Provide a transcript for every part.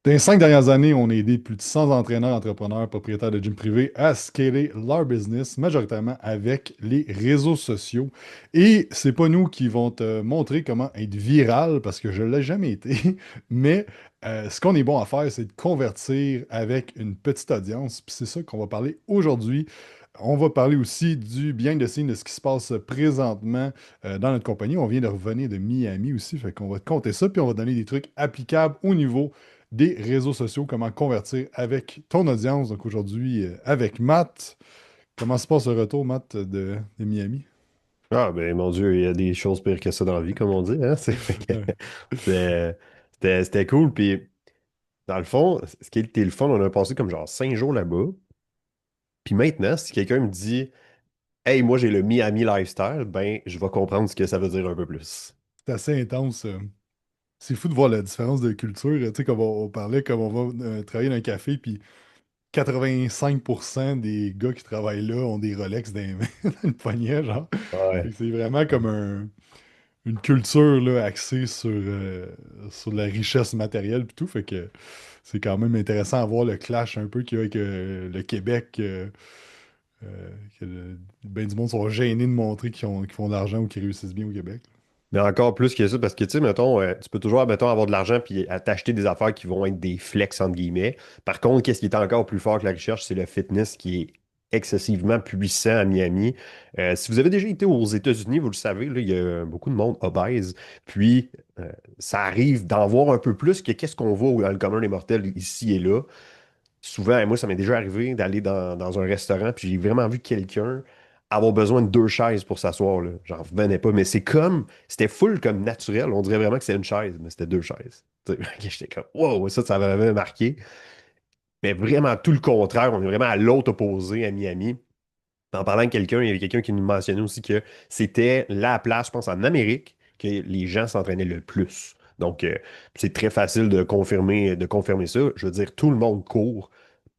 Dans les 5 dernières années, on a aidé plus de 100 entraîneurs, entrepreneurs, propriétaires de gym privés à scaler leur business, majoritairement avec les réseaux sociaux. Et c'est pas nous qui vont te montrer comment être viral, parce que je ne l'ai jamais été, mais ce qu'on est bon à faire, c'est de convertir avec une petite audience. Puis c'est ça qu'on va parler aujourd'hui. On va parler aussi du behind the scenes de ce qui se passe présentement dans notre compagnie. On vient de revenir de Miami aussi, fait qu'on va te compter ça, puis on va donner des trucs applicables au niveau des réseaux sociaux, comment convertir avec ton audience. Donc aujourd'hui, avec Matt. Comment se passe le retour, Matt, de Miami? Ah, ben mon Dieu, il y a des choses pires que ça dans la vie, comme on dit, hein? Fait que Ouais. c'était cool. Puis, dans le fond, ce qui était le fun, on a passé comme genre 5 jours là-bas. Puis maintenant, si quelqu'un me dit, Hey, moi j'ai le Miami lifestyle, ben, je vais comprendre ce que ça veut dire un peu plus. C'est assez intense. C'est fou de voir la différence de culture. Tu sais, comme on parlait, comme on va travailler dans un café, puis 85% des gars qui travaillent là ont des Rolex dans les mains, dans le poignet, genre. Fait Ouais. que c'est vraiment comme une culture là, axée sur la richesse matérielle et tout. Fait que c'est quand même intéressant à voir le clash un peu qu'il y a avec le Québec. Que ben du monde sont gênés de montrer qu'ils font de l'argent ou qu'ils réussissent bien au Québec. Mais encore plus que ça, parce que, tu sais, mettons, tu peux toujours, mettons, avoir de l'argent puis t'acheter des affaires qui vont être des flex, entre guillemets. Par contre, qu'est-ce qui est encore plus fort que la recherche, c'est le fitness qui est excessivement puissant à Miami. Si vous avez déjà été aux États-Unis, vous le savez, là, il y a beaucoup de monde obèse. Puis, ça arrive d'en voir un peu plus que qu'est-ce qu'on voit dans le commun des mortels ici et là. Souvent, moi, ça m'est déjà arrivé d'aller dans un restaurant, puis j'ai vraiment vu quelqu'un avoir besoin de 2 chaises pour s'asseoir, là. J'en revenais pas. Mais c'était full comme naturel. On dirait vraiment que c'est une chaise, mais c'était 2 chaises. Tu sais, j'étais comme, wow, ça m'avait marqué. Mais vraiment tout le contraire. On est vraiment à l'autre opposé à Miami. En parlant de quelqu'un, il y avait quelqu'un qui nous mentionnait aussi que c'était la place, je pense, en Amérique que les gens s'entraînaient le plus. Donc, c'est très facile de confirmer ça. Je veux dire, tout le monde court,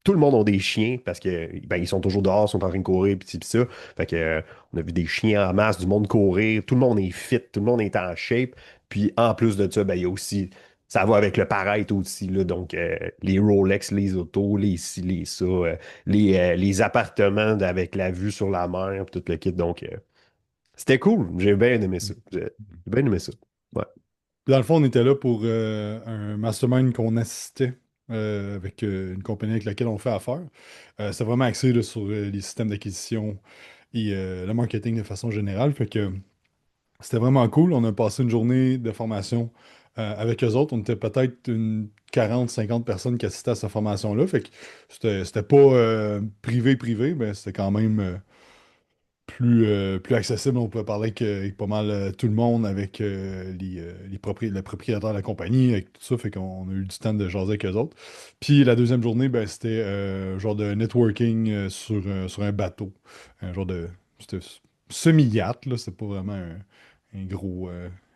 tout le monde a des chiens parce que ben, ils sont toujours dehors, sont en train de courir, pis ça. Fait que, on a vu des chiens en masse, du monde courir, tout le monde est fit, tout le monde est en shape. Puis en plus de ça, ben, il y a aussi, ça va avec le paraître aussi, là, donc les Rolex, les autos, les ci, les ça, les appartements avec la vue sur la mer, pis tout le kit. Donc, c'était cool, j'ai bien aimé ça. J'ai bien aimé ça. Ouais. Dans le fond, on était là pour un mastermind qu'on assistait avec une compagnie avec laquelle on fait affaire. C'est vraiment axé là, sur les systèmes d'acquisition et le marketing de façon générale. Fait que c'était vraiment cool. On a passé une journée de formation avec eux autres. On était peut-être une 40, 50 personnes qui assistaient à cette formation-là. Fait que c'était pas privé, mais c'était quand même plus accessible. On pouvait parler avec pas mal tout le monde, avec le propriétaire de la compagnie, avec tout ça. Fait qu'on a eu du temps de jaser avec eux autres. Puis la deuxième journée, ben, c'était un genre de networking sur un bateau. Un genre de. C'était semi-yacht, là. C'était pas vraiment un gros.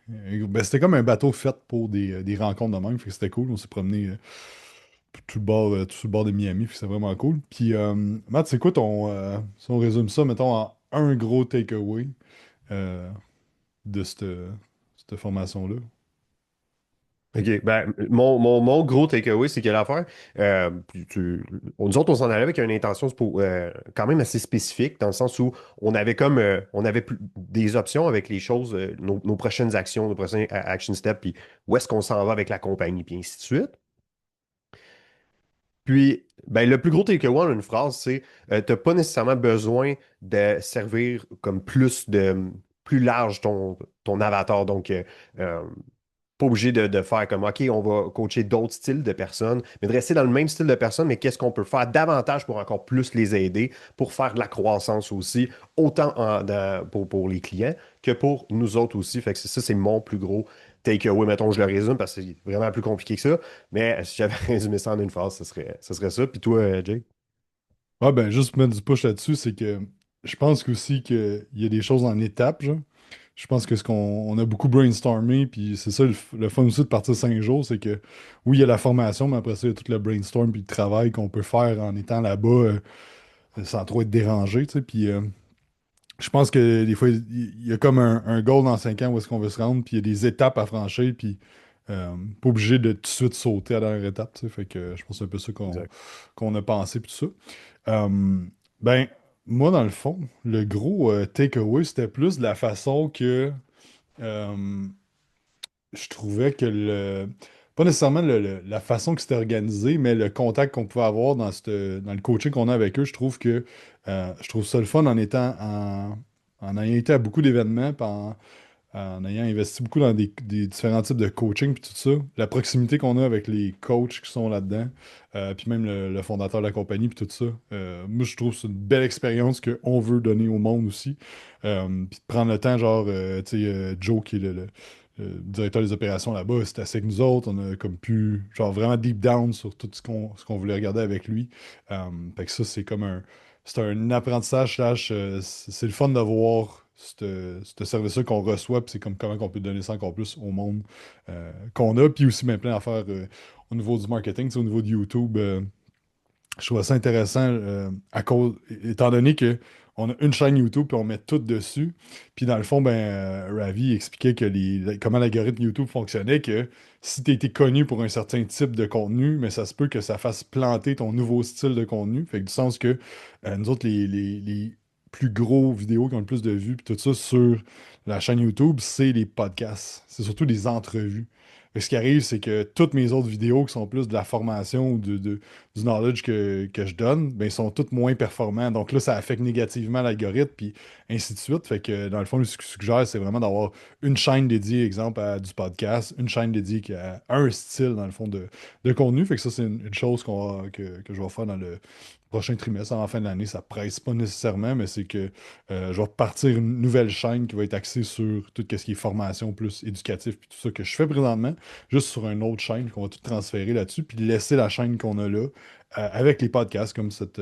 Ben, c'était comme un bateau fait pour des rencontres de même. Fait que c'était cool. On s'est promené tout sur le bord de Miami. Puis c'est vraiment cool. Puis, Matt, c'est quoi si on résume ça, mettons, en un gros takeaway euh, de cette formation-là? OK. Ben, mon gros takeaway, c'est que l'affaire, nous autres, on s'en allait avec une intention quand même assez spécifique, dans le sens où on avait des options avec les choses, nos prochaines actions, nos prochains action steps, puis où est-ce qu'on s'en va avec la compagnie, puis ainsi de suite. Puis, ben, le plus gros takeaway en une phrase, c'est t'as pas nécessairement besoin de servir comme plus large ton avatar. Donc, euh, pas obligé de faire comme, OK, on va coacher d'autres styles de personnes, mais de rester dans le même style de personnes, mais qu'est-ce qu'on peut faire davantage pour encore plus les aider, pour faire de la croissance aussi, autant pour les clients que pour nous autres aussi. Fait que ça, c'est mon plus gros takeaway. Mettons, je le résume parce que c'est vraiment plus compliqué que ça, mais si j'avais résumé ça en une phrase, ce serait ça. Puis toi, Jake? Ah ben, juste mettre du push là-dessus, c'est que je pense aussi qu'il y a des choses en étapes, genre. Je pense que ce qu'on on a beaucoup brainstormé, puis c'est ça le fun aussi de partir 5 jours, c'est que oui, il y a la formation, mais après ça, il y a tout le brainstorm puis le travail qu'on peut faire en étant là-bas sans trop être dérangé, tu sais. Puis je pense que des fois, il y a comme un goal dans 5 ans où est-ce qu'on veut se rendre, puis il y a des étapes à franchir, puis Pas obligé de tout de suite sauter à la dernière étape, tu sais. Fait que je pense que c'est un peu ça Exact. qu'on a pensé, puis tout ça. Ben, moi, dans le fond, le gros takeaway, c'était plus de la façon que euh, je trouvais que pas nécessairement la façon que c'était organisé, mais le contact qu'on pouvait avoir dans le coaching qu'on a avec eux, je trouve ça le fun en ayant été à beaucoup d'événements, puis en ayant investi beaucoup dans des différents types de coaching, puis tout ça. La proximité qu'on a avec les coachs qui sont là-dedans, puis même le fondateur de la compagnie, puis tout ça. Moi, je trouve que c'est une belle expérience qu'on veut donner au monde aussi. Puis de prendre le temps, genre, tu sais, Joe, qui est le directeur des opérations là-bas, c'était assez avec nous autres. On a comme pu, genre, vraiment deep down sur tout ce qu'on voulait regarder avec lui. Fait que ça, c'est un apprentissage, c'est le fun de voir ce service-là qu'on reçoit, puis c'est comme comment on peut donner ça encore plus au monde qu'on a, puis aussi même plein d'affaires au niveau du marketing, tu sais, au niveau de YouTube. Je trouve ça intéressant étant donné que on a une chaîne YouTube puis on met tout dessus. Puis dans le fond, ben, Ravi expliquait comment l'algorithme YouTube fonctionnait, que si tu été connu pour un certain type de contenu, mais ça se peut que ça fasse planter ton nouveau style de contenu. Fait que du sens que nous autres, les plus gros vidéos qui ont le plus de vues puis tout ça sur la chaîne YouTube, c'est les podcasts. C'est surtout des entrevues. Fait que ce qui arrive, c'est que toutes mes autres vidéos qui sont plus de la formation ou du knowledge que je donne, ben, ils sont tous moins performants. Donc là, ça affecte négativement l'algorithme, puis ainsi de suite. Fait que dans le fond, ce que je suggère, c'est vraiment d'avoir une chaîne dédiée, exemple, à du podcast, une chaîne dédiée à un style, dans le fond, de contenu. Fait que ça, c'est une chose que je vais faire dans le prochain trimestre, en fin de l'année. Ça presse pas nécessairement, mais c'est que je vais partir une nouvelle chaîne qui va être axée sur tout ce qui est formation plus éducatif, puis tout ça que je fais présentement, juste sur une autre chaîne qu'on va tout transférer là-dessus, puis laisser la chaîne qu'on a là avec les podcasts comme cet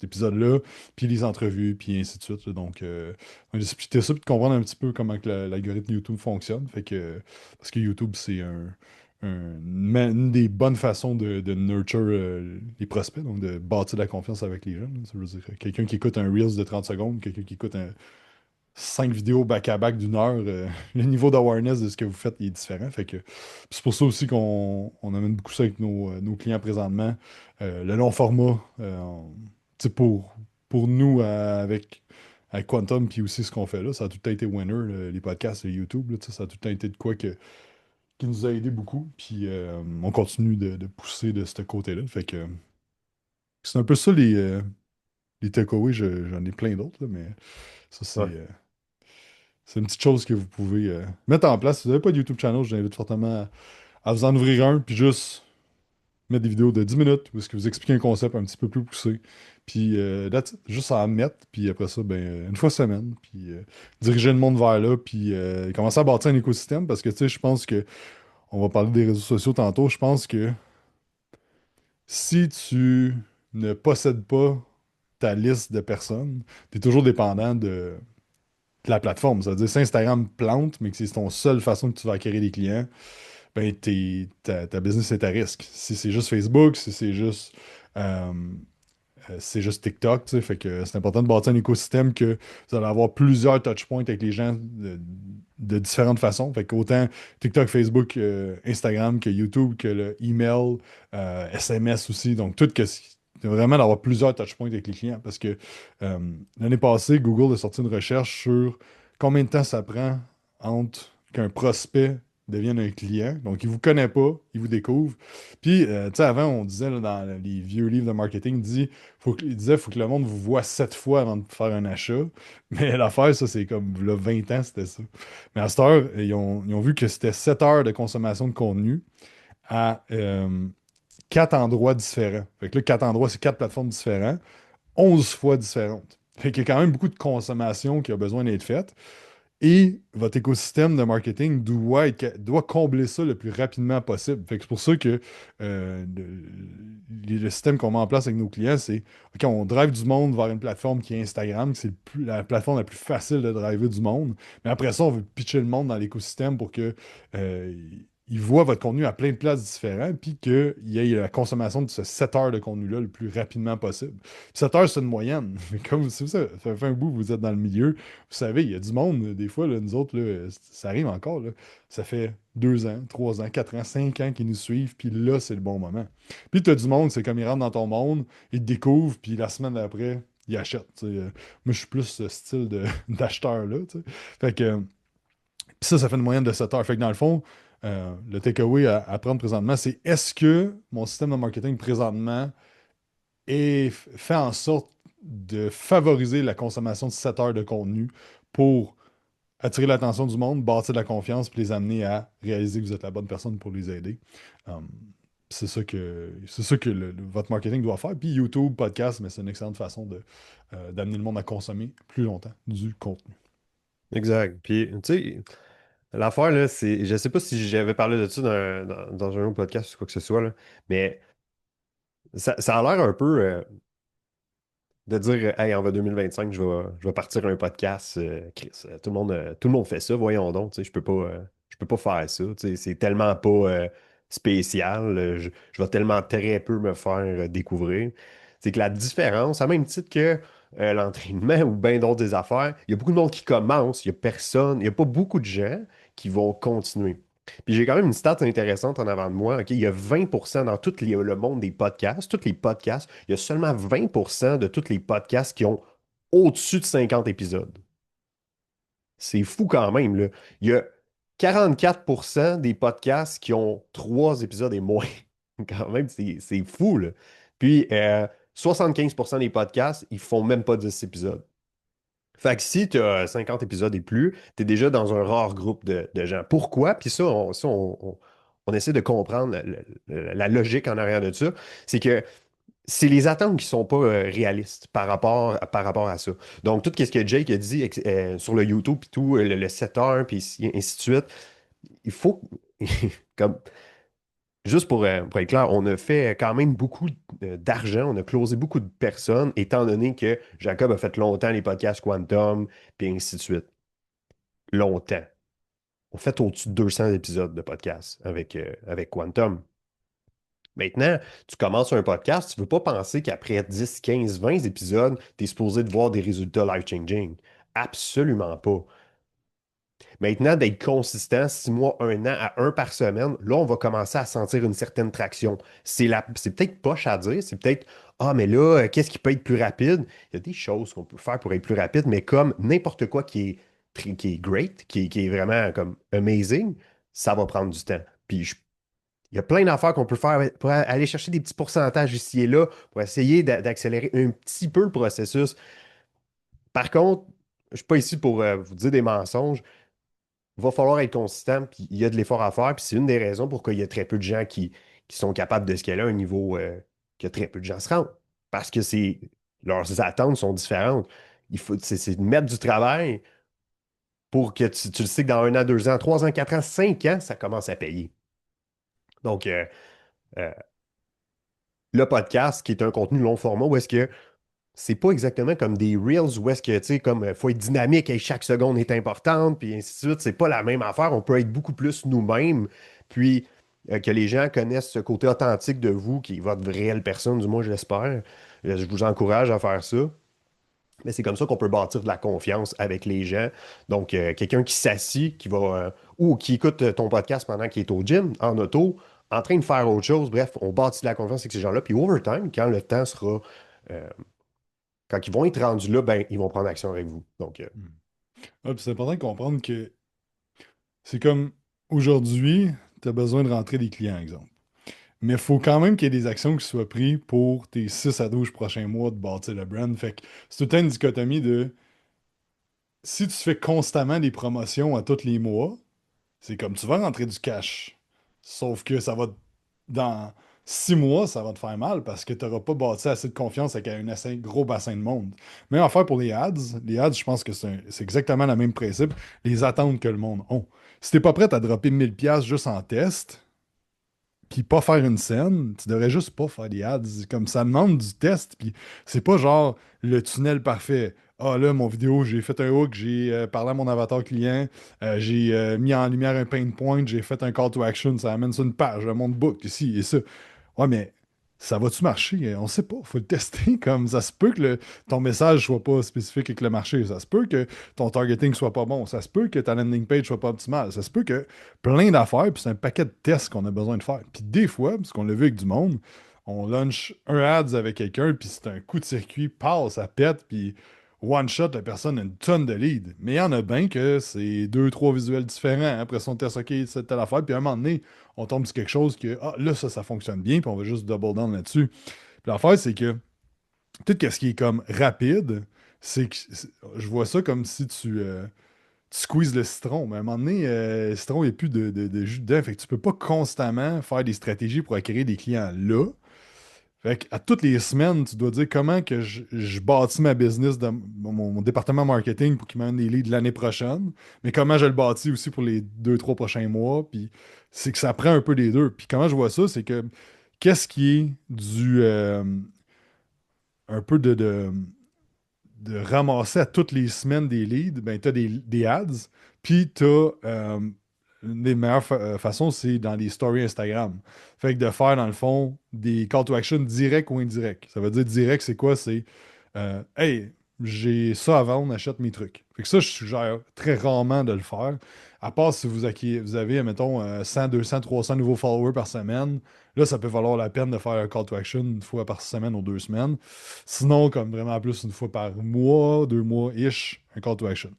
épisode-là, puis les entrevues, puis ainsi de suite, là. Donc, on a expliqué ça, puis de comprendre un petit peu comment que l'algorithme YouTube fonctionne. Fait que, parce que YouTube, c'est une des bonnes façons de nurture les prospects, donc de bâtir la confiance avec les gens, là. Ça veut dire quelqu'un qui écoute un Reels de 30 secondes, quelqu'un qui écoute 5 vidéos back-à-back d'une heure, le niveau d'awareness de ce que vous faites il est différent. Fait que c'est pour ça aussi qu'on amène beaucoup ça avec nos clients présentement. Le long format, tu sais, pour nous, avec Quantum, puis aussi ce qu'on fait là, ça a tout le temps été winner, les podcasts et YouTube, là, tu sais, ça a tout le temps été de quoi qui nous a aidé beaucoup. Puis on continue de pousser de ce côté-là. Fait que c'est un peu ça les takeaways. J'en ai plein d'autres, là, mais ça, Ouais. c'est une petite chose que vous pouvez mettre en place. Si vous n'avez pas de YouTube channel, je vous invite fortement à vous en ouvrir un, puis juste mettre des vidéos de 10 minutes où est-ce que vous expliquez un concept un petit peu plus poussé. Puis juste à en mettre, puis après ça, ben, une fois semaine, puis diriger le monde vers là, puis commencer à bâtir un écosystème, parce que tu sais, je pense que, on va parler des réseaux sociaux tantôt, je pense que si tu ne possèdes pas ta liste de personnes, tu es toujours dépendant de la plateforme. Ça veut dire si Instagram plante, mais que c'est ton seule façon que tu vas acquérir des clients, ben ta business est à risque. Si c'est juste Facebook, si euh, c'est juste TikTok, tu sais, fait que c'est important de bâtir un écosystème que vous allez avoir plusieurs touchpoints avec les gens de différentes façons. Fait qu'autant TikTok, Facebook, Instagram que YouTube, que le email, SMS aussi. Donc, vraiment d'avoir plusieurs touchpoints avec les clients. Parce que euh, l'année passée, Google a sorti une recherche sur combien de temps ça prend entre qu'un prospect devienne un client. Donc, il ne vous connaît pas, il vous découvre. Puis, tu sais, avant, on disait là, dans les vieux livres de marketing, il disait faut que le monde vous voit 7 fois avant de faire un achat. Mais l'affaire, ça, c'est comme là, 20 ans, c'était ça. Mais à cette heure, ils ont vu que c'était 7 heures de consommation de contenu à 4 endroits différents. Fait que là, 4 endroits, c'est 4 plateformes différentes, 11 fois différentes. Fait qu'il y a quand même beaucoup de consommation qui a besoin d'être faite. Et votre écosystème de marketing doit combler ça le plus rapidement possible. Fait que c'est pour ça que le système qu'on met en place avec nos clients, c'est OK, on drive du monde vers une plateforme qui est Instagram, que c'est la plateforme la plus facile de driver du monde. Mais après ça, on veut pitcher le monde dans l'écosystème pour que euh, ils voient votre contenu à plein de places différentes, puis qu'il y ait la consommation de ce 7 heures de contenu-là le plus rapidement possible. 7 heures, c'est une moyenne. Comme si ça fait un bout que vous êtes dans le milieu, vous savez, il y a du monde, des fois, là, nous autres, là, ça arrive encore, là. Ça fait 2 ans, 3 ans, 4 ans, 5 ans qui nous suivent, puis là, c'est le bon moment. Puis tu as du monde, c'est comme ils rentrent dans ton monde, ils te découvrent, puis la semaine d'après, ils achètent. Tu sais. Moi, je suis plus ce style d'acheteur-là. Tu sais. Fait que, puis ça fait une moyenne de 7 heures. Fait que dans le fond, le takeaway à prendre présentement, c'est est-ce que mon système de marketing présentement fait en sorte de favoriser la consommation de 7 heures de contenu pour attirer l'attention du monde, bâtir de la confiance, puis les amener à réaliser que vous êtes la bonne personne pour les aider. Um, c'est ça que votre marketing doit faire. Puis YouTube, podcast, mais c'est une excellente façon d'amener le monde à consommer plus longtemps du contenu. Exact. Puis, tu sais, l'affaire, là, c'est. Je sais pas si j'avais parlé de ça dans un autre podcast ou quoi que ce soit, là, mais ça a l'air un peu de dire hey, en 2025, je vais partir un podcast. Chris, tout le monde fait ça, voyons donc. Tu sais, je peux pas faire ça. Tu sais, c'est tellement pas spécial. Je vais tellement très peu me faire découvrir. C'est que la différence, à même titre que l'entraînement ou bien d'autres des affaires, il y a beaucoup de monde qui commence, il y a personne, il n'y a pas beaucoup de gens qui vont continuer. Puis j'ai quand même une stat intéressante en avant de moi. OK? Il y a 20% dans le monde des podcasts, tous les podcasts, il y a seulement 20% de tous les podcasts qui ont au-dessus de 50 épisodes. C'est fou quand même, là. Il y a 44% des podcasts qui ont 3 épisodes et moins. Quand même, c'est fou, là. Puis 75% des podcasts, ils font même pas 10 épisodes. Fait que si tu as 50 épisodes et plus, tu es déjà dans un rare groupe de gens. Pourquoi? Puis ça, on essaie de comprendre la logique en arrière de ça. C'est que c'est les attentes qui sont pas réalistes par rapport à ça. Donc, tout ce que Jake a dit sur le YouTube, puis tout, le 7 heures, puis ainsi de suite, il faut, comme, juste pour être clair, on a fait quand même beaucoup d'argent, on a closé beaucoup de personnes, étant donné que Jacob a fait longtemps les podcasts Quantum, puis ainsi de suite. Longtemps. On fait au-dessus de 200 épisodes de podcast avec Quantum. Maintenant, tu commences un podcast, tu ne veux pas penser qu'après 10, 15, 20 épisodes, tu es supposé de voir des résultats life-changing. Absolument pas. Maintenant, d'être consistant, 6 mois, 1 an, à un par semaine, là, on va commencer à sentir une certaine traction. C'est peut-être poche à dire, c'est peut-être, ah, mais là, qu'est-ce qui peut être plus rapide? Il y a des choses qu'on peut faire pour être plus rapide, mais comme n'importe quoi qui est great, qui est vraiment comme amazing, ça va prendre du temps. Puis il y a plein d'affaires qu'on peut faire pour aller chercher des petits pourcentages ici et là, pour essayer d'accélérer un petit peu le processus. Par contre, je ne suis pas ici pour vous dire des mensonges. Il va falloir être consistant, puis il y a de l'effort à faire, puis c'est une des raisons pourquoi il y a très peu de gens qui sont capables de scaler à un niveau que très peu de gens se rendent. Parce que leurs attentes sont différentes. C'est de mettre du travail pour que tu le sais que dans 1 an, 2 ans, 3 ans, 4 ans, 5 ans, ça commence à payer. Donc, euh, le podcast, qui est un contenu long format, où est-ce que c'est pas exactement comme des Reels où est-ce que, tu sais, comme faut être dynamique et chaque seconde est importante, puis ainsi de suite. C'est pas la même affaire. On peut être beaucoup plus nous-mêmes, puis que les gens connaissent ce côté authentique de vous, qui est votre réelle personne, du moins, je l'espère. Je vous encourage à faire ça. Mais c'est comme ça qu'on peut bâtir de la confiance avec les gens. Donc, quelqu'un qui s'assit, ou qui écoute ton podcast pendant qu'il est au gym, en auto, en train de faire autre chose. Bref, on bâtit de la confiance avec ces gens-là. Puis, overtime, quand le temps sera euh, quand ils vont être rendus là, ben, ils vont prendre action avec vous. Donc, Hmm. Ah, puis c'est important de comprendre que c'est comme aujourd'hui, tu as besoin de rentrer des clients, exemple. Mais il faut quand même qu'il y ait des actions qui soient prises pour tes 6 à 12 prochains mois de bâtir le brand. Fait que c'est tout le temps une dichotomie de si tu fais constamment des promotions à tous les mois, c'est comme tu vas rentrer du cash. Sauf que dans 6 mois, ça va te faire mal parce que tu n'auras pas bâti assez de confiance avec un assez gros bassin de monde. Même affaire pour les ads. Les ads, je pense que c'est exactement le même principe. Les attentes que le monde a. Si t'es pas prêt à dropper 1000$ juste en test, puis pas faire une scène, tu devrais juste pas faire des ads. Comme ça demande du test, puis c'est pas genre le tunnel parfait. Ah là, mon vidéo, j'ai fait un hook, j'ai parlé à mon avatar client, j'ai mis en lumière un pain point, j'ai fait un call to action, ça amène sur une page, un monde book, ici et ça. Ouais, mais ça va-tu marcher? On ne sait pas. Il faut le tester. Comme ça se peut que ton message soit pas spécifique avec le marché. Ça se peut que ton targeting soit pas bon. Ça se peut que ta landing page soit pas optimale. Ça se peut que plein d'affaires, puis c'est un paquet de tests qu'on a besoin de faire. Puis des fois, parce qu'on l'a vu avec du monde, on launch un ads avec quelqu'un, puis c'est un coup de circuit, passe, ça pète, puis one shot, la personne a une tonne de leads. Mais il y en a bien que c'est deux, trois visuels différents. Après ça, on teste, OK, c'est telle affaire, puis à un moment donné, on tombe sur quelque chose que, ah, là, ça fonctionne bien, puis on va juste double down là-dessus. Puis l'affaire, c'est que tout ce qui est comme rapide, je vois ça comme si tu squeezes le citron. Mais à un moment donné, le citron, il n'y a plus de jus dedans. Fait que tu peux pas constamment faire des stratégies pour acquérir des clients là. Fait à toutes les semaines, tu dois dire comment que je bâtis ma business, mon département marketing pour qu'il m'amène des leads l'année prochaine, mais comment je le bâtis aussi pour les 2, 3 prochains mois. Puis c'est que ça prend un peu des deux. Puis comment je vois ça, c'est que qu'est-ce qui est un peu de ramasser à toutes les semaines des leads, ben tu as des ads, puis tu as une des meilleures façons, c'est dans les stories Instagram. Fait que de faire, dans le fond, des call to action directs ou indirects. Ça veut dire direct, c'est quoi? C'est Hey, j'ai ça à vendre, achète mes trucs. Fait que ça, je suggère très rarement de le faire. À part si vous avez, mettons, 100, 200, 300 nouveaux followers par semaine. Là, ça peut valoir la peine de faire un call to action une fois par semaine ou 2 semaines. Sinon, comme vraiment plus une fois par mois, 2 mois-ish, un call to action.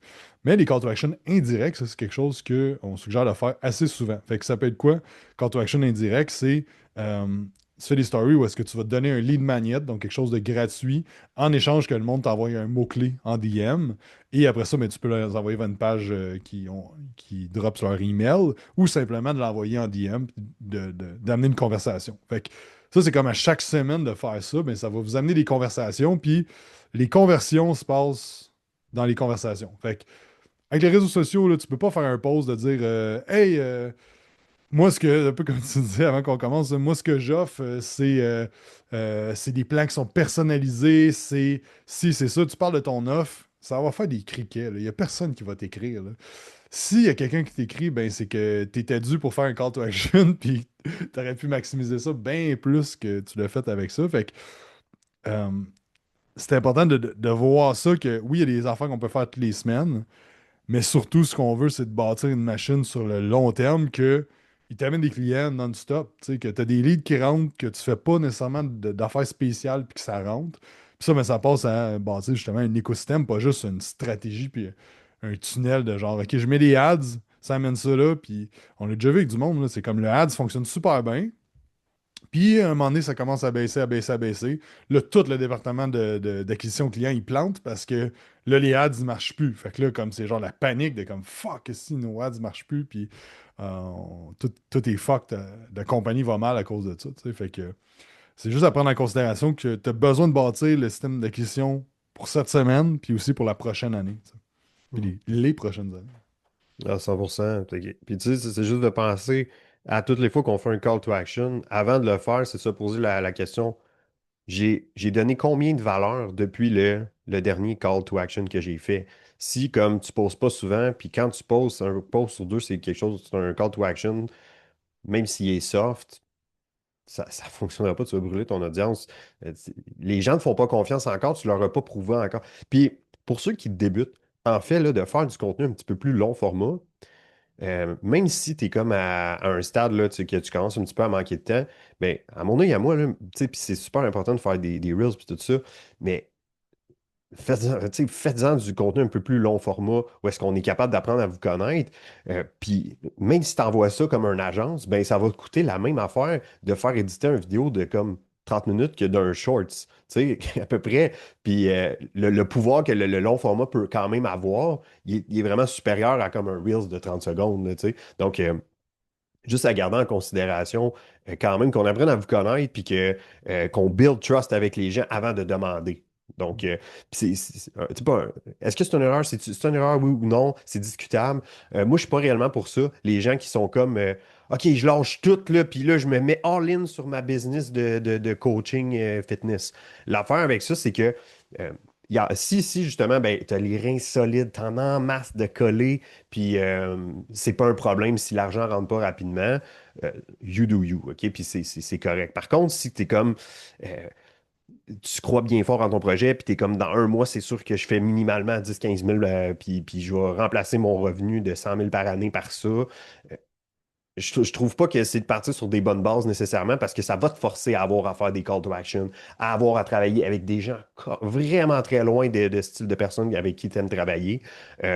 Mais les call to action indirects, ça, c'est quelque chose qu'on suggère de faire assez souvent. Fait que ça peut être quoi? Call to action indirect, c'est euh, tu fais des stories où est-ce que tu vas te donner un lead magnet, donc quelque chose de gratuit, en échange que le monde t'envoie un mot-clé en DM. Et après ça, ben, tu peux leur envoyer vers une page qui drop sur leur email ou simplement de l'envoyer en DM, d'amener une conversation. Fait que ça, c'est comme à chaque semaine de faire ça, ben, ça va vous amener des conversations, puis les conversions se passent dans les conversations. Fait que, avec les réseaux sociaux, là, tu peux pas faire un post de dire Hey, moi, un peu comme tu disais avant qu'on commence, moi, ce que j'offre, c'est des plans qui sont personnalisés. Si c'est ça, tu parles de ton offre, ça va faire des criquets. Il n'y a personne qui va t'écrire. Là. S'il y a quelqu'un qui t'écrit, ben, c'est que tu étais dû pour faire un call to action, puis tu aurais pu maximiser ça bien plus que tu l'as fait avec ça. Fait que euh, c'est important de voir ça que oui, il y a des affaires qu'on peut faire toutes les semaines, mais surtout, ce qu'on veut, c'est de bâtir une machine sur le long terme que il t'amène des clients non-stop. Tu sais, que tu as des leads qui rentrent, que tu fais pas nécessairement d'affaires spéciales puis que ça rentre. Puis ça, mais ça passe à bâtir justement un écosystème, pas juste une stratégie puis un tunnel de genre, OK, je mets des ads, ça amène ça là, puis on l'a déjà vu avec du monde, là, c'est comme le ads fonctionne super bien. Puis, à un moment donné, ça commence à baisser, à baisser, à baisser. Là, tout le département d'acquisition client, il plante parce que là, les ads ne marchent plus. Fait que là, comme c'est genre la panique de comme fuck, si nos ads ne marchent plus, puis tout est fucked, la compagnie va mal à cause de ça. Tu sais. Fait que c'est juste à prendre en considération que tu as besoin de bâtir le système d'acquisition pour cette semaine, puis aussi pour la prochaine année. Tu sais. Puis les prochaines années. À 100%. Puis tu sais, c'est juste de penser à toutes les fois qu'on fait un call to action, avant de le faire, c'est se poser la question, j'ai donné combien de valeur depuis le dernier call to action que j'ai fait? Si, comme tu poses pas souvent, puis quand tu poses un post sur deux, c'est quelque chose, c'est un call to action, même s'il est soft, ça ne fonctionnera pas, tu vas brûler ton audience. Les gens ne te font pas confiance encore, tu leur as pas prouvé encore. Puis, pour ceux qui débutent, en fait, là, de faire du contenu un petit peu plus long format, même si tu es comme à un stade là, que tu commences un petit peu à manquer de temps, ben, à mon œil, à moi, là, tu sais, puis c'est super important de faire des Reels et tout ça, mais faites-en, tu sais, faites-en du contenu un peu plus long format où est-ce qu'on est capable d'apprendre à vous connaître. Puis même si tu envoies ça comme une agence, ben, ça va te coûter la même affaire de faire éditer une vidéo de comme 30 minutes que d'un shorts, tu sais, à peu près. Puis le pouvoir que le long format peut quand même avoir, il est vraiment supérieur à comme un Reels de 30 secondes, là, tu sais. Donc, juste à garder en considération quand même qu'on apprenne à vous connaître puis qu'on build trust avec les gens avant de demander. Donc, c'est pas est-ce que c'est une erreur? C'est une erreur, oui ou non? C'est discutable. Moi, je suis pas réellement pour ça. Les gens qui sont comme OK, je lâche tout, là, puis là, je me mets all-in sur ma business de coaching fitness. L'affaire avec ça, c'est que Si justement, ben, tu as les reins solides, t'en as en masse de coller, puis c'est pas un problème si l'argent rentre pas rapidement, euh, you do you, OK? Puis c'est correct. Par contre, si tu es comme, euh, tu crois bien fort en ton projet, puis tu es comme dans un mois, c'est sûr que je fais minimalement 10-15 000, puis je vais remplacer mon revenu de 100 000 par année par ça. Je trouve pas que c'est de partir sur des bonnes bases nécessairement parce que ça va te forcer à avoir à faire des call to action, à avoir à travailler avec des gens vraiment très loin de style de personnes avec qui tu aimes travailler,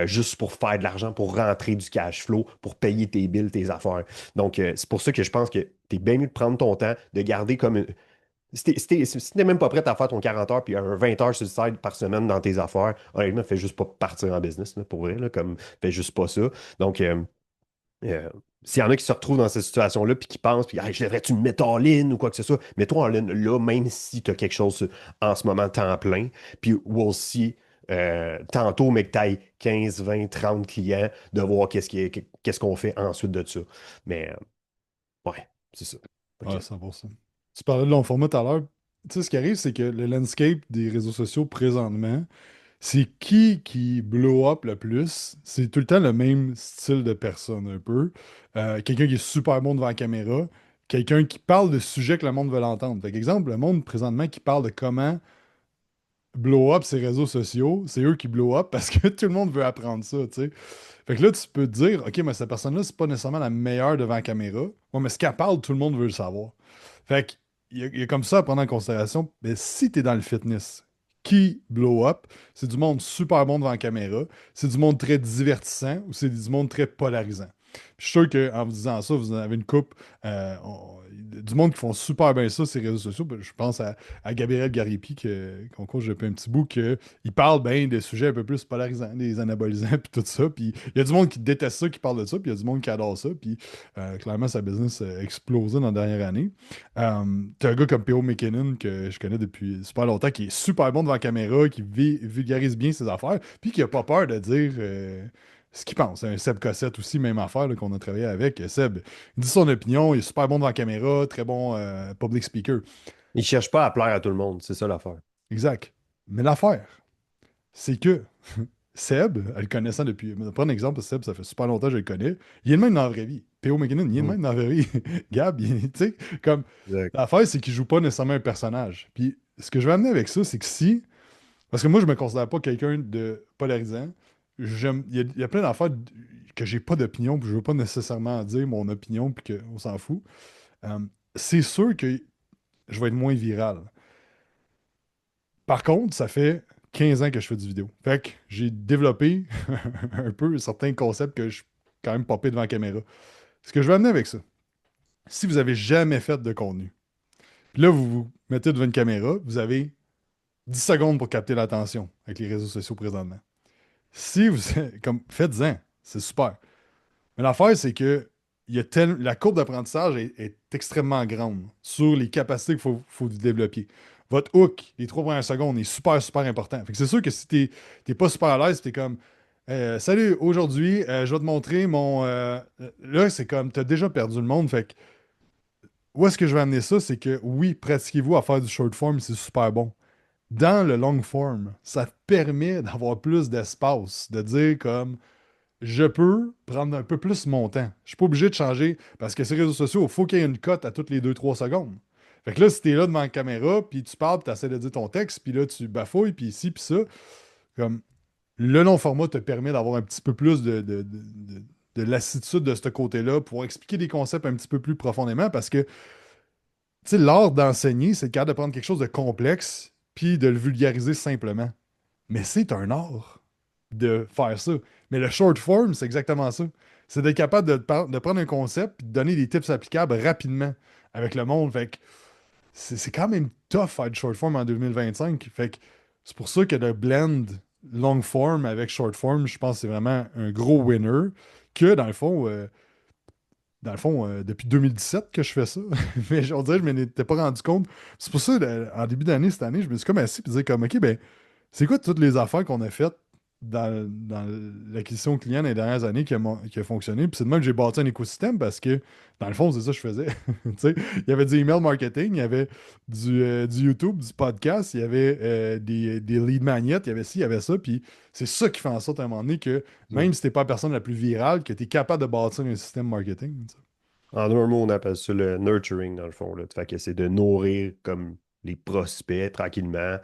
juste pour faire de l'argent, pour rentrer du cash flow, pour payer tes bills, tes affaires. Donc, c'est pour ça que je pense que tu es bien mieux de prendre ton temps, de garder comme une. Si t'es même pas prêt à faire ton 40 heures puis un 20 heures sur le side par semaine dans tes affaires, honnêtement, fais juste pas partir en business, là, pour vrai, là, comme fais juste pas ça. Donc, euh, s'il y en a qui se retrouvent dans cette situation-là, puis qui pensent, puis hey, je devrais-tu me mettre en ligne ou quoi que ce soit, mets-toi en ligne là, même si tu as quelque chose en ce moment temps plein. Puis we'll see tantôt, mais que tu ailles 15, 20, 30 clients, de voir qu'est-ce qu'on fait ensuite de ça. Mais ouais, c'est ça. OK. Ouais, 100%. Tu parlais de long format tout à l'heure. Tu sais, ce qui arrive, c'est que le landscape des réseaux sociaux présentement, c'est qui blow up le plus. C'est tout le temps le même style de personne, un peu. Quelqu'un qui est super bon devant la caméra, quelqu'un qui parle de sujets que le monde veut l'entendre. Fait exemple, le monde présentement qui parle de comment blow up ses réseaux sociaux, c'est eux qui blow up parce que tout le monde veut apprendre ça, tu sais. Fait que là, tu peux te dire, OK, mais cette personne-là, c'est pas nécessairement la meilleure devant la caméra. Ouais, mais ce qu'elle parle, tout le monde veut le savoir. Fait que, il y a comme ça à prendre en considération. Mais si tu es dans le fitness, qui blow up, c'est du monde super bon devant la caméra, c'est du monde très divertissant ou c'est du monde très polarisant. Puis je suis sûr qu'en vous disant ça, vous en avez une coupe du monde qui font super bien ça, ces réseaux sociaux. Ben, je pense à Gabriel Garipi, qu'on coach depuis un petit bout, qu'il parle bien des sujets un peu plus polarisants, des anabolisants, puis tout ça. Puis il y a du monde qui déteste ça, qui parle de ça, puis il y a du monde qui adore ça. Puis clairement, sa business a explosé dans la dernière année. T'as un gars comme P.O. McKinnon que je connais depuis super longtemps, qui est super bon devant la caméra, qui vulgarise bien ses affaires, puis qui a pas peur de dire ce qu'il pense. Un Seb Cossette aussi, même affaire là, qu'on a travaillé avec. Seb, il dit son opinion, il est super bon devant la caméra, très bon public speaker. Ils cherchent pas à plaire à tout le monde, c'est ça l'affaire. Exact. Mais l'affaire, c'est que Seb, le connaissant depuis. Prends un exemple, Seb, ça fait super longtemps que je le connais. Il est le même dans la vraie vie. P.O. McKinnon, il est le Mhm. même dans la vraie vie. Gab, tu sais, comme. Exact. L'affaire, c'est qu'il joue pas nécessairement un personnage. Puis ce que je veux amener avec ça, c'est que si. Parce que moi, je me considère pas quelqu'un de polarisant. Il y a plein d'affaires que j'ai pas d'opinion, puis je veux pas nécessairement dire mon opinion, puis qu'on s'en fout. Euh, c'est sûr que je vais être moins viral. Par contre, ça fait 15 ans que je fais du vidéo. Fait que j'ai développé un peu certains concepts que je suis quand même popé devant la caméra. Ce que je veux amener avec ça, si vous avez jamais fait de contenu, puis là, vous vous mettez devant une caméra, vous avez 10 secondes pour capter l'attention avec les réseaux sociaux présentement. Si vous, comme, faites-en, c'est super. Mais l'affaire, c'est que la courbe d'apprentissage est extrêmement grande sur les capacités qu'il faut développer. Votre hook, les 3 premières secondes, est super, super important. Fait que c'est sûr que si t'es pas super à l'aise, t'es comme Salut, aujourd'hui, je vais te montrer mon. Là, c'est comme t'as déjà perdu le monde. Fait que où est-ce que je vais amener ça? C'est que oui, pratiquez-vous à faire du short form, c'est super bon. Dans le long form, ça te permet d'avoir plus d'espace, de dire comme je peux prendre un peu plus mon temps. Je suis pas obligé de changer parce que ces réseaux sociaux, il faut qu'il y ait une cote à toutes les 2 3 secondes. Fait que là, si t'es là devant la caméra, puis tu parles, puis tu essaies de dire ton texte, puis là, tu bafouilles, puis ici, puis ça, comme le long format te permet d'avoir un petit peu plus de lassitude de ce côté-là pour expliquer des concepts un petit peu plus profondément parce que, tu sais, l'art d'enseigner, c'est le cas de prendre quelque chose de complexe, puis de le vulgariser simplement. Mais c'est un art de faire ça. Mais le short form, c'est exactement ça. C'est d'être capable de prendre un concept et de donner des tips applicables rapidement avec le monde. Fait que c'est quand même tough faire du short form en 2025. Fait que c'est pour ça que le blend long form avec short form, je pense que c'est vraiment un gros winner. Que dans le fond, depuis 2017 que je fais ça. Mais on dirait que je ne m'en étais pas rendu compte. C'est pour ça, en début d'année, cette année, je me suis comme assis et disais comme, OK, ben, c'est quoi toutes les affaires qu'on a faites dans l'acquisition client dans les dernières années qui a fonctionné. Puis c'est de même que j'ai bâti un écosystème parce que, dans le fond, c'est ça que je faisais. Tu sais, il y avait du email marketing, il y avait du YouTube, du podcast, il y avait des lead magnets, il y avait ci, il y avait ça. Puis c'est ça qui fait en sorte à un moment donné que même Mm. si t'es pas la personne la plus virale, que tu es capable de bâtir un système marketing. Tu sais. En un mot, on appelle ça le nurturing, dans le fond, là. Fait que c'est de nourrir comme les prospects tranquillement,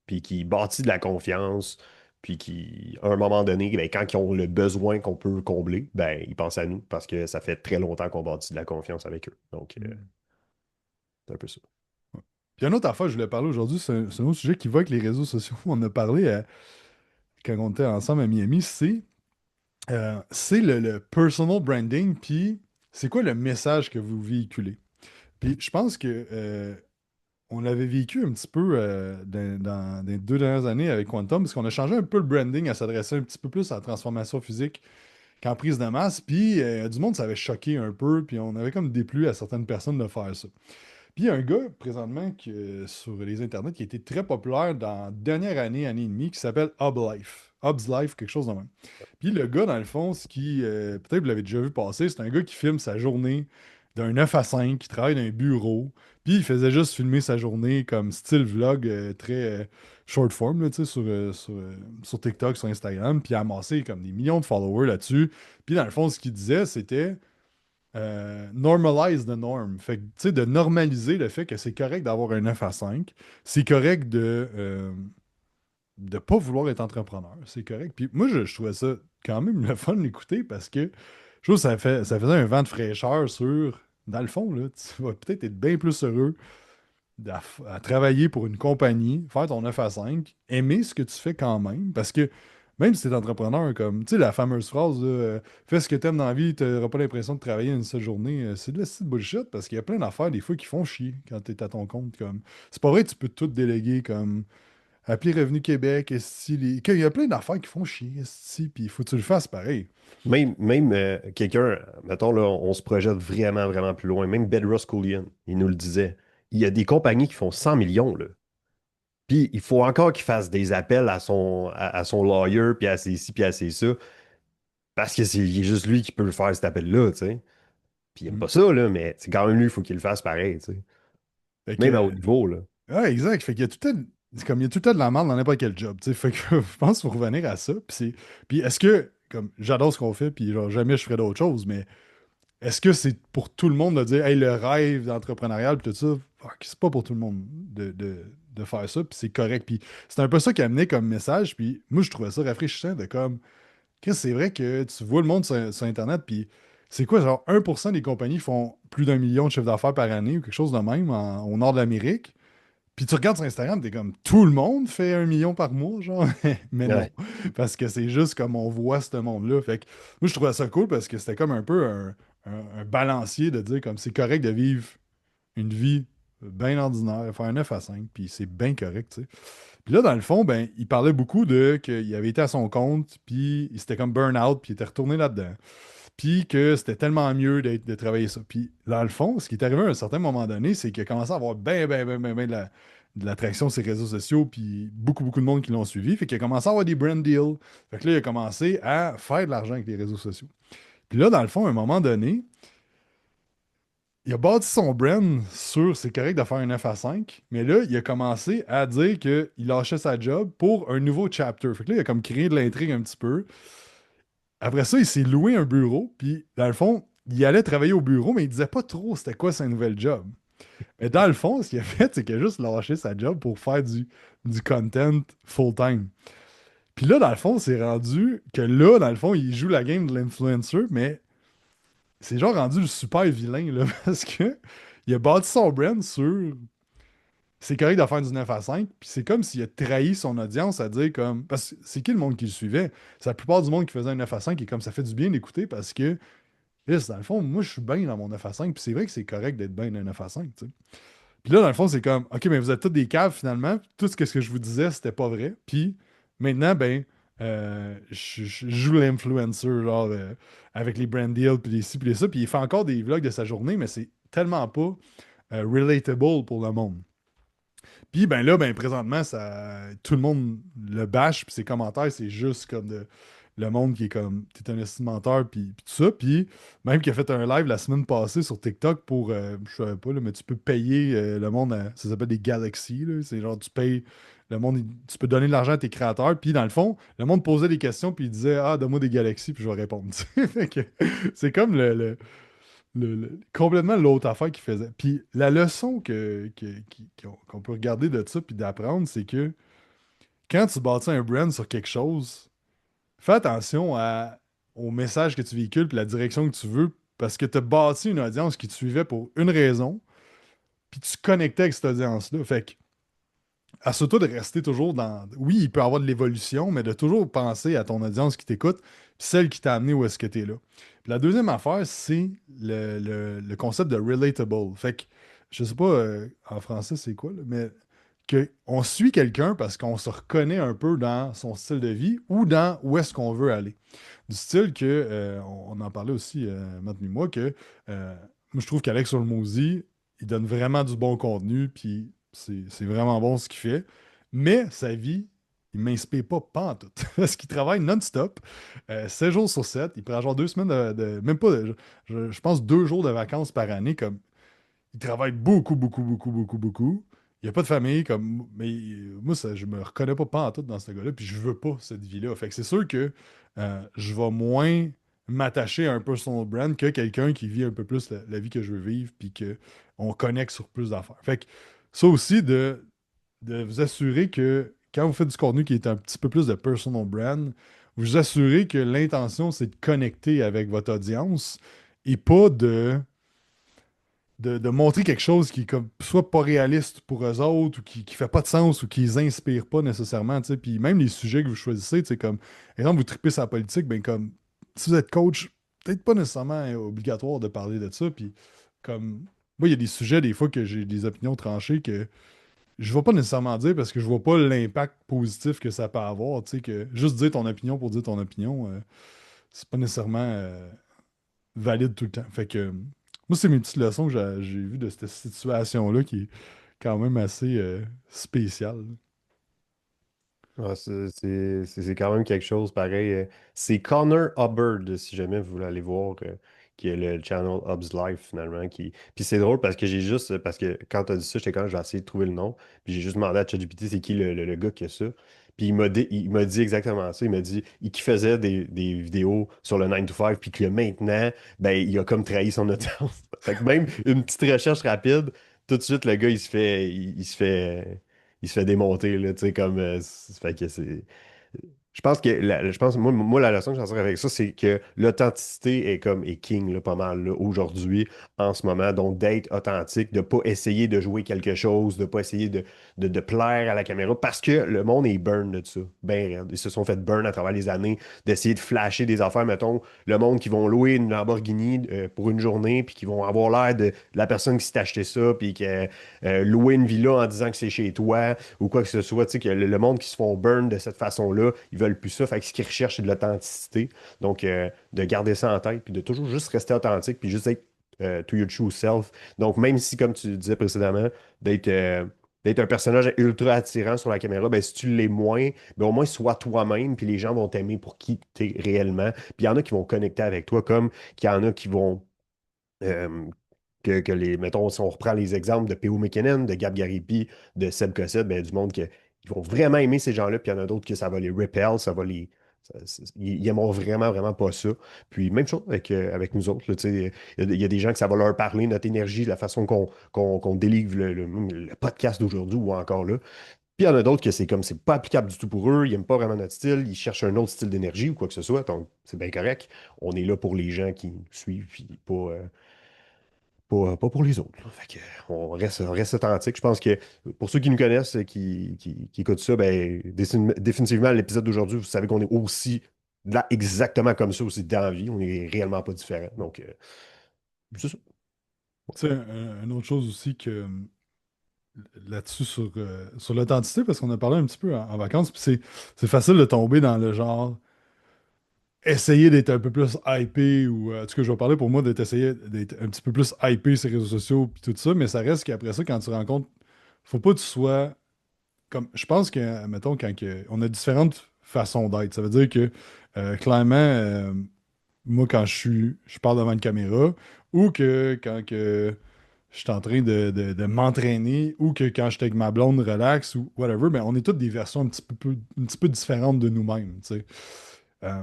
puis qui bâtit de la confiance, puis qui, à un moment donné, ben, quand ils ont le besoin qu'on peut combler, ben, ils pensent à nous parce que ça fait très longtemps qu'on bâtit de la confiance avec eux. Donc, Mm. c'est un peu ça. Puis une autre affaire, je voulais parler aujourd'hui, c'est un autre sujet qui va avec les réseaux sociaux. On en a parlé quand on était ensemble à Miami, c'est le personal branding, puis c'est quoi le message que vous véhiculez. Puis je pense que on l'avait vécu un petit peu dans les 2 dernières années avec Quantum, parce qu'on a changé un peu le branding à s'adresser un petit peu plus à la transformation physique qu'en prise de masse, puis du monde, ça avait choqué un peu, puis on avait comme déplu à certaines personnes de faire ça. Puis il y a un gars présentement sur les internets qui a été très populaire dans la dernière année, année et demie, qui s'appelle Hub Life. Hub's Life, quelque chose de même. Puis le gars, dans le fond, peut-être vous l'avez déjà vu passer, c'est un gars qui filme sa journée d'un 9 à 5, qui travaille dans un bureau. Puis il faisait juste filmer sa journée comme style vlog très short form, là, tu sais, sur TikTok, sur Instagram. Puis il a amassé comme des millions de followers là-dessus. Puis dans le fond, ce qu'il disait, c'était normalize the norm. Fait que, tu sais, de normaliser le fait que c'est correct d'avoir un 9 à 5. C'est correct de pas vouloir être entrepreneur. C'est correct. Puis moi, je trouvais ça quand même le fun d'écouter parce que je trouve que ça faisait un vent de fraîcheur sur, dans le fond, là, tu vas peut-être être bien plus heureux à travailler pour une compagnie, faire ton 9 à 5, aimer ce que tu fais quand même, parce que même si tu es entrepreneur, comme, tu sais, la fameuse phrase, là, fais ce que tu aimes dans la vie, tu n'auras pas l'impression de travailler une seule journée, c'est de la petite bullshit, parce qu'il y a plein d'affaires, des fois, qui font chier quand tu es à ton compte, comme, c'est pas vrai que tu peux tout déléguer, comme, appeler Revenu Québec, esti, il y a plein d'affaires qui font chier, esti, puis il faut que tu le fasses pareil. Même quelqu'un, mettons, là, on se projette vraiment, vraiment plus loin. Même Bedros Koulian, il nous le disait. Il y a des compagnies qui font 100 millions, là. Puis il faut encore qu'il fasse des appels à son lawyer, puis à ses ci, puis à ses ça, parce que il est juste lui qui peut le faire cet appel-là, tu sais. Puis il aime Mm. pas ça, là, mais c'est quand même lui, il faut qu'il le fasse pareil, tu sais. Fait Même à haut que, niveau, là. ouais, exact. Fait qu'il y a tout le temps, c'est comme il y a tout le temps de la merde dans n'importe quel job. Tu sais. Fait que je pense qu'il faut revenir à ça. Puis est-ce que, comme j'adore ce qu'on fait, puis genre jamais je ferais d'autre chose, mais est-ce que c'est pour tout le monde de dire hey, le rêve d'entrepreneurial puis tout ça, fuck, c'est pas pour tout le monde de faire ça, puis c'est correct. Puis c'est un peu ça qui a amené comme message. Puis moi, je trouvais ça rafraîchissant de comme Chris, c'est vrai que tu vois le monde sur Internet, puis c'est quoi, genre 1% des compagnies font plus d'1 million de chiffre d'affaires par année ou quelque chose de même au nord de l'Amérique. Puis tu regardes sur Instagram, t'es comme tout le monde fait 1 million par mois, genre. Mais non. Ouais. Parce que c'est juste comme on voit ce monde-là. Fait que moi, je trouvais ça cool parce que c'était comme un peu un balancier de dire comme c'est correct de vivre une vie bien ordinaire, faire un 9 à 5, puis c'est bien correct, tu sais. Puis là, dans le fond, ben, il parlait beaucoup de qu'il avait été à son compte, puis il s'était comme burn-out, puis il était retourné là-dedans. Puis que c'était tellement mieux de travailler ça. Puis dans le fond, ce qui est arrivé à un certain moment donné, c'est qu'il a commencé à avoir ben de l'attraction sur ses réseaux sociaux, puis beaucoup, beaucoup de monde qui l'ont suivi. Fait qu'il a commencé à avoir des brand deals. Fait que là, il a commencé à faire de l'argent avec les réseaux sociaux. Puis là, dans le fond, à un moment donné, il a bâti son brand sur c'est correct de faire un 9 à 5, mais là, il a commencé à dire qu'il lâchait sa job pour un nouveau chapter. Fait que là, il a comme créé de l'intrigue un petit peu. Après ça, il s'est loué un bureau, puis dans le fond, il allait travailler au bureau, mais il disait pas trop c'était quoi sa nouvelle job. Mais dans le fond, ce qu'il a fait, c'est qu'il a juste lâché sa job pour faire du content full-time. Puis là, dans le fond, c'est rendu que là, dans le fond, il joue la game de l'influencer, mais c'est genre rendu le super vilain, là, parce que il a bâti son brand sur c'est correct de faire du 9 à 5, puis c'est comme s'il a trahi son audience à dire comme. Parce que c'est qui le monde qui le suivait? C'est la plupart du monde qui faisait un 9 à 5 et comme ça fait du bien d'écouter parce que, yes, dans le fond, moi je suis bien dans mon 9 à 5, puis c'est vrai que c'est correct d'être bien dans un 9 à 5, tu sais. Puis là, dans le fond, c'est comme, OK, mais vous êtes tous des caves finalement, puis tout ce que je vous disais, c'était pas vrai. Puis maintenant, ben, je joue l'influencer, genre, avec les brand deals, puis les ci, puis les ça, puis il fait encore des vlogs de sa journée, mais c'est tellement pas relatable pour le monde. Puis ben là, ben présentement, tout le monde le bâche, puis ses commentaires, c'est juste comme le monde qui est comme t'es un esti de menteur, puis tout ça. Puis même qui a fait un live la semaine passée sur TikTok pour, je savais pas, là, mais tu peux payer le monde, ça s'appelle des galaxies, là. C'est genre tu payes le monde, tu peux donner de l'argent à tes créateurs, puis dans le fond, le monde posait des questions, puis il disait ah, donne-moi des galaxies, puis je vais répondre. Fait que c'est comme complètement l'autre affaire qu'il faisait. Puis la leçon qu'on peut regarder de ça puis d'apprendre, c'est que quand tu bâtis un brand sur quelque chose, fais attention au message que tu véhicules puis la direction que tu veux parce que tu as bâti une audience qui te suivait pour une raison puis tu connectais avec cette audience-là. Fait que assure-toi de rester toujours dans. Oui, il peut y avoir de l'évolution, mais de toujours penser à ton audience qui t'écoute, puis celle qui t'a amené où est-ce que tu es là. Puis la deuxième affaire, c'est le concept de relatable. Fait que, je sais pas en français c'est quoi, là, mais qu'on suit quelqu'un parce qu'on se reconnaît un peu dans son style de vie ou dans où est-ce qu'on veut aller. Du style que, on en parlait aussi, Matt et moi, que moi je trouve qu'Alex Hormozy, il donne vraiment du bon contenu, puis c'est vraiment bon ce qu'il fait. Mais sa vie, il m'inspire pas pantoute. Parce qu'il travaille non-stop, 7 jours sur 7. Il prend genre 2 semaines même pas, je pense 2 jours de vacances par année. Comme, il travaille beaucoup, beaucoup, beaucoup, beaucoup, beaucoup. Il n'y a pas de famille. Comme, mais moi, je me reconnais pas pantoute dans ce gars-là, puis je veux pas cette vie-là. Fait que c'est sûr que je vais moins m'attacher à un personal brand que quelqu'un qui vit un peu plus la vie que je veux vivre, puis qu'on connecte sur plus d'affaires. Fait que ça aussi, de vous assurer que quand vous faites du contenu qui est un petit peu plus de personal brand, vous assurez que l'intention, c'est de connecter avec votre audience et pas de montrer quelque chose qui est comme soit pas réaliste pour eux autres ou qui fait pas de sens ou qui les inspire pas nécessairement, tu sais. Puis même les sujets que vous choisissez, tu sais, comme, exemple, vous tripez sur la politique, ben comme, si vous êtes coach, peut-être pas nécessairement obligatoire de parler de ça. Puis comme, moi, il y a des sujets, des fois, que j'ai des opinions tranchées que je ne vais pas nécessairement dire parce que je vois pas l'impact positif que ça peut avoir, tu sais, que juste dire ton opinion pour dire ton opinion, c'est pas nécessairement valide tout le temps. Fait que moi, c'est mes petites leçons que j'ai vues de cette situation-là qui est quand même assez spéciale. Ah, c'est quand même quelque chose pareil. C'est Connor Hubbard, si jamais vous voulez aller voir, qui est le channel Hub's Life finalement. Puis c'est drôle parce que j'ai juste, parce que quand tu as dit ça, j'étais quand j'ai essayé de trouver le nom. Puis j'ai juste demandé à ChatGPT c'est qui le gars qui a ça. Puis il m'a dit exactement ça. Il m'a dit qu'il faisait des vidéos sur le 9 to 5, puis que maintenant, ben, il a comme trahi son audience. Fait que même une petite recherche rapide, tout de suite, le gars, il se fait démonter, là, tu sais, comme. Fait que c'est. Je pense, moi, la leçon que j'en tire avec ça, c'est que l'authenticité est king, là, pas mal, là, aujourd'hui, en ce moment. Donc, d'être authentique, de pas essayer de jouer quelque chose, de pas essayer de plaire à la caméra, parce que le monde est burn de ça. Ben raide. Ils se sont fait burn à travers les années, d'essayer de flasher des affaires, mettons, le monde qui vont louer une Lamborghini pour une journée, puis qui vont avoir l'air de la personne qui s'est acheté ça, puis qui a loué une villa en disant que c'est chez toi ou quoi que ce soit, tu sais, que le monde qui se font burn de cette façon-là, ils veulent plus ça. Fait que ce qu'ils recherchent, c'est de l'authenticité. Donc, de garder ça en tête, puis de toujours juste rester authentique, puis juste être to your true self. Donc, même si, comme tu disais précédemment, d'être d'être un personnage ultra attirant sur la caméra, ben, si tu l'es moins, ben, au moins sois toi-même, puis les gens vont t'aimer pour qui tu es réellement. Puis il y en a qui vont connecter avec toi, comme qu'il y en a qui vont euh, mettons, si on reprend les exemples de P.O. McKinnon, de Gab Garipi, de Seb Cossette, ben, du monde qui ils vont vraiment aimer ces gens-là, puis il y en a d'autres que ça va les repel, ça va les. Ils aimeront vraiment, vraiment pas ça. Puis même chose avec nous autres, là, tu sais, il y a des gens que ça va leur parler, notre énergie, la façon qu'on délivre le podcast d'aujourd'hui ou encore là. Puis il y en a d'autres que c'est comme c'est pas applicable du tout pour eux, ils n'aiment pas vraiment notre style, ils cherchent un autre style d'énergie ou quoi que ce soit. Donc, c'est bien correct. On est là pour les gens qui nous suivent, puis pas pour les autres, là. Fait que, on reste authentique. Je pense que pour ceux qui nous connaissent, qui écoutent ça, ben, définitivement, l'épisode d'aujourd'hui, vous savez qu'on est aussi là exactement comme ça aussi dans la vie. On est réellement pas différents. Donc, c'est ça. Tu sais, une autre chose aussi que là-dessus sur l'authenticité, parce qu'on a parlé un petit peu en vacances, puis c'est facile de tomber dans le genre essayer d'être un peu plus hypé ou en tout cas je vais parler pour moi d'être essayer d'être un petit peu plus hypé sur les réseaux sociaux puis tout ça, mais ça reste qu'après ça, quand tu rencontres faut pas que tu sois comme. Je pense que, mettons, on a différentes façons d'être. Ça veut dire que, clairement, moi, quand je parle devant une caméra, ou que quand je suis en train de m'entraîner, ou que quand je suis avec ma blonde relax, ou whatever, ben, on est toutes des versions un petit peu différentes de nous-mêmes, tu sais.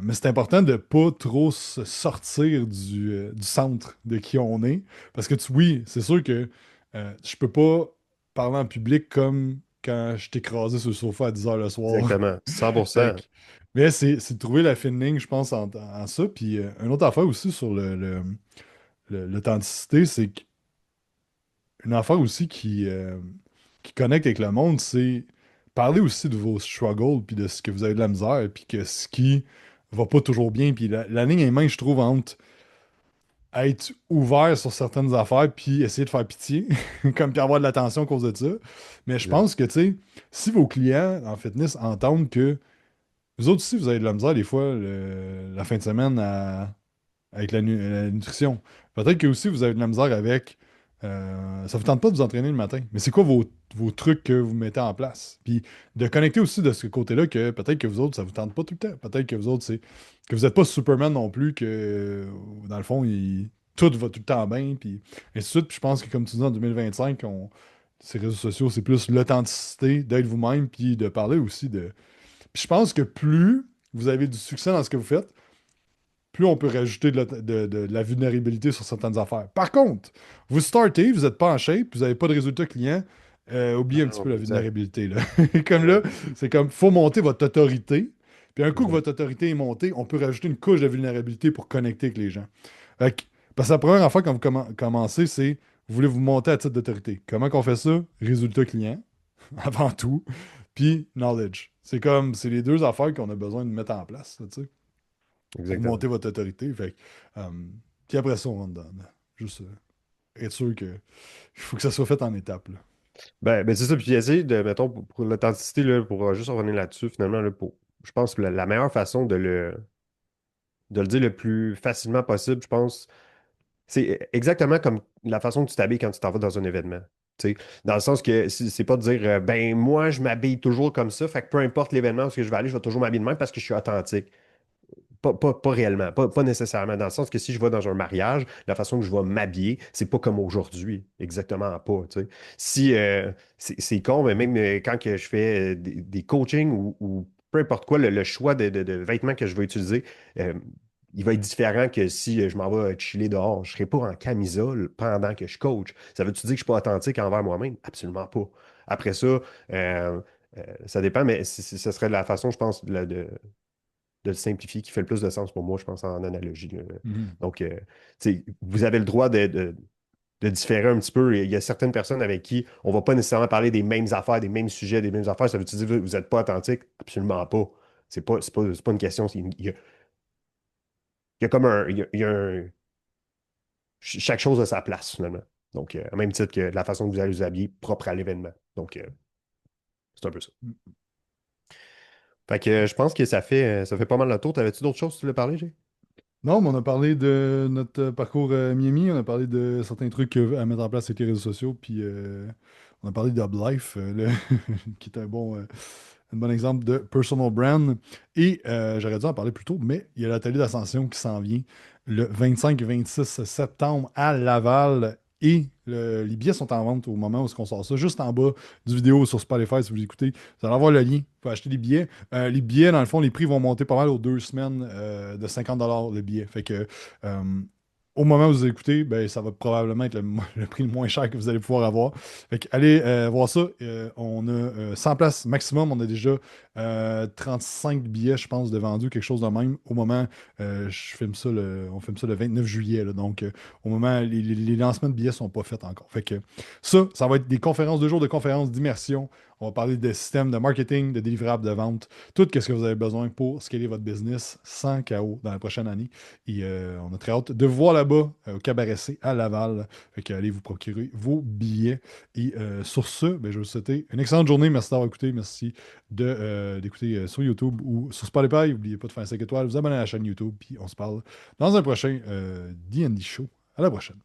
Mais c'est important de pas trop se sortir du centre de qui on est. Parce que oui, c'est sûr que je peux pas parler en public comme quand je t'écrasais sur le sofa à 10 heures le soir. Exactement. Fait 100%. que- mais c'est de trouver la fine ligne, je pense, en ça. Puis une autre affaire aussi sur l'authenticité, c'est qu'une affaire aussi qui connecte avec le monde, c'est parler aussi de vos struggles, puis de ce que vous avez de la misère, puis que ce qui va pas toujours bien. Puis la ligne est mince, je trouve, entre être ouvert sur certaines affaires, puis essayer de faire pitié, comme puis avoir de l'attention à cause de ça. Mais je Exact. pense que, tu sais, si vos clients en fitness entendent que vous autres aussi, vous avez de la misère des fois la fin de semaine avec la nutrition. Peut-être que aussi vous avez de la misère avec. Ça vous tente pas de vous entraîner le matin. Mais c'est quoi vos trucs que vous mettez en place? Puis de connecter aussi de ce côté-là que peut-être que vous autres, ça vous tente pas tout le temps. Peut-être que vous autres, c'est que vous n'êtes pas Superman non plus, que dans le fond, tout va tout le temps bien. Puis ainsi de suite. Puis je pense que comme tu dis en 2025, ces réseaux sociaux, c'est plus l'authenticité, d'être vous-même, puis de parler aussi de. Puis je pense que plus vous avez du succès dans ce que vous faites, plus on peut rajouter de la vulnérabilité sur certaines affaires. Par contre, vous startez, vous n'êtes pas en shape, vous n'avez pas de résultat client, oubliez un petit Non, peu la exact. vulnérabilité, là. Comme là, Exact. c'est comme, faut monter votre autorité. Puis un coup que Exact. votre autorité est montée, on peut rajouter une couche de vulnérabilité pour connecter avec les gens. Parce que la première affaire quand vous commencez, c'est, vous voulez vous monter à titre d'autorité. Comment qu'on fait ça? Résultat client, avant tout, puis knowledge. C'est les deux affaires qu'on a besoin de mettre en place, là, tu sais, pour Exactement. monter votre autorité. Fait que, puis après ça, on rentre dedans. Juste être sûr que il faut que ça soit fait en étapes, là. Ben, c'est ça. Puis essayer de, mettons, pour l'authenticité, là, pour juste revenir là-dessus, finalement, là, je pense que la meilleure façon de le dire le plus facilement possible, je pense, c'est exactement comme la façon que tu t'habilles quand tu t'en vas dans un événement. Tu sais, dans le sens que c'est pas de dire ben moi je m'habille toujours comme ça, fait que peu importe l'événement où est-ce que je vais aller, je vais toujours m'habiller de même parce que je suis authentique. Pas réellement, pas nécessairement. Dans le sens que si je vais dans un mariage, la façon que je vais m'habiller, c'est pas comme aujourd'hui. Exactement pas. Tu sais. Si c'est con, mais même quand que je fais des coachings ou peu importe quoi, le choix de vêtements que je vais utiliser, euh, il va être différent que si je m'en vais chiller dehors. Je ne serai pas en camisole pendant que je coach. Ça veut-tu dire que je ne suis pas authentique envers moi-même? Absolument pas. Après ça, ça dépend, mais ce serait la façon, je pense, de le simplifier qui fait le plus de sens pour moi, je pense, en analogie, là. Mhm. Donc, tu sais, vous avez le droit de différer un petit peu. Il y a certaines personnes avec qui on ne va pas nécessairement parler des mêmes affaires, des mêmes sujets, des mêmes affaires. Ça veut dire que vous n'êtes pas authentique? Absolument pas. C'est pas une question. Il y a comme un. Il y a chaque chose a sa place, finalement. Donc, au même titre que la façon que vous allez vous habiller propre à l'événement. Donc, c'est un peu ça. Fait que je pense que ça fait pas mal le tour. T'avais-tu d'autres choses que tu voulais parler, Jay? Non, mais on a parlé de notre parcours Miami, on a parlé de certains trucs à mettre en place avec les réseaux sociaux, puis on a parlé d'Ublife, qui est un bon exemple de personal brand. Et j'aurais dû en parler plus tôt, mais il y a l'atelier d'ascension qui s'en vient le 25 et 26 septembre à Laval. Et les billets sont en vente au moment où on sort ça, juste en bas du vidéo sur Spotify, si vous l'écoutez. Vous allez avoir le lien pour acheter des billets. Les billets, dans le fond, les prix vont monter pas mal aux 2 semaines de 50 $ le billet. Fait que euh, au moment où vous écoutez, ben, ça va probablement être le prix le moins cher que vous allez pouvoir avoir. Fait que allez voir ça. On a 100 places maximum. On a déjà 35 billets, je pense, de vendus, quelque chose de même. Au moment, on filme ça le 29 juillet. Là. Donc, au moment, les lancements de billets sont pas faits encore. Fait que ça va être des conférences, 2 jours de conférences d'immersion. On va parler de systèmes de marketing, de délivrables, de vente, tout ce que vous avez besoin pour scaler votre business sans chaos dans la prochaine année. Et on a très hâte de vous voir là-bas au Cabaret C à Laval. Fait que allez vous procurer vos billets. Et sur ce, ben, je vais vous souhaiter une excellente journée. Merci d'avoir écouté. Merci d'écouter sur YouTube ou sur Spotify. N'oubliez pas de faire 5 étoiles, vous abonner à la chaîne YouTube. Puis on se parle dans un prochain D&D Show. À la prochaine.